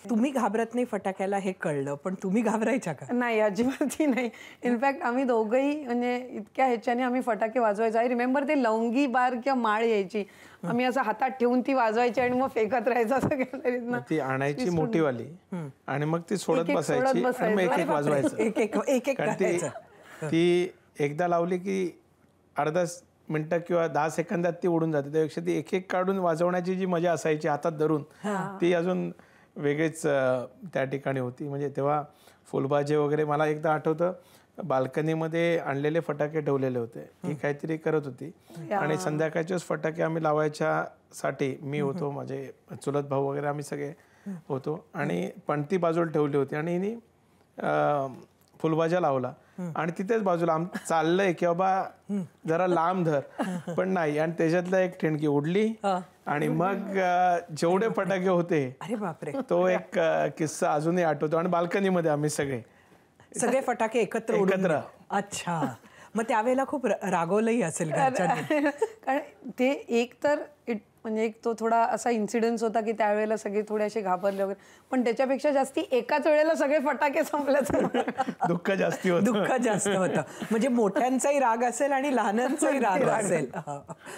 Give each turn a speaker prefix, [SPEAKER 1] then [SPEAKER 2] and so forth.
[SPEAKER 1] तुम्ही घाबरत नाही फटाक्याला हे कळलं, पण तुम्ही घाबरायच्या का?
[SPEAKER 2] नाही, अजिबातही नाही. इनफॅक्ट आम्ही दोघंही म्हणजे इतक्या ह्याच्याने आम्ही फटाके वाजवायचो. आय रिमेंबर ते लवंगी बार किंवा माळ यायची, आम्ही असं हातात ठेवून ती वाजवायची आणि मग फेकत राहायचं असं केलं.
[SPEAKER 3] ती आणायची मोठीवाली आणि मग ती सोडत बसायची आणि मग एक एक वाजवायचं.
[SPEAKER 1] एक करायचं.
[SPEAKER 3] ती एकदा लावली की अर्धा मिनटं किंवा 10 सेकंदात ती उडून जाते. त्यापेक्षा ती एक एक काढून वाजवण्याची जी मजा असायची हातात धरून, ती अजून वेगळीच त्या ठिकाणी होती. म्हणजे तेव्हा फुलबाजे वगैरे मला एकदा आठवतं, बाल्कनीमध्ये आणलेले फटाके ठेवलेले होते. ही काहीतरी करत होती आणि संध्याकाळचेच फटाके आम्ही लावायच्यासाठी मी होतो, माझे चुलत भाऊ वगैरे आम्ही सगळे होतो आणि पणती बाजूला ठेवली होती आणि हिने फुलबाजा लावला आणि तिथेच बाजूला चाललंय की बाबा जरा लांब धर, पण नाही, आणि त्याच्यातला एक ठिणगी उडली आणि मग जेवढे फटाके होते,
[SPEAKER 1] अरे बापरे,
[SPEAKER 3] तो एक किस्सा अजूनही आठवतो. आणि बाल्कनीमध्ये आम्ही सगळे
[SPEAKER 1] फटाके एकत्र. अच्छा, मग त्यावेळेला खूप रागवलंही असेल घरच्यांनी.
[SPEAKER 2] कारण ते एक तर म्हणजे एक तो थोडा असा इन्सिडेन्स होता की त्यावेळेला सगळे थोडे असे घाबरले वगैरे, पण त्याच्यापेक्षा जास्ती एकाच वेळेला सगळे फटाके संपल्याचं
[SPEAKER 3] दुःख जास्त होतं.
[SPEAKER 1] म्हणजे मोठ्यांचाही राग असेल आणि लहानांचाही राग असेल.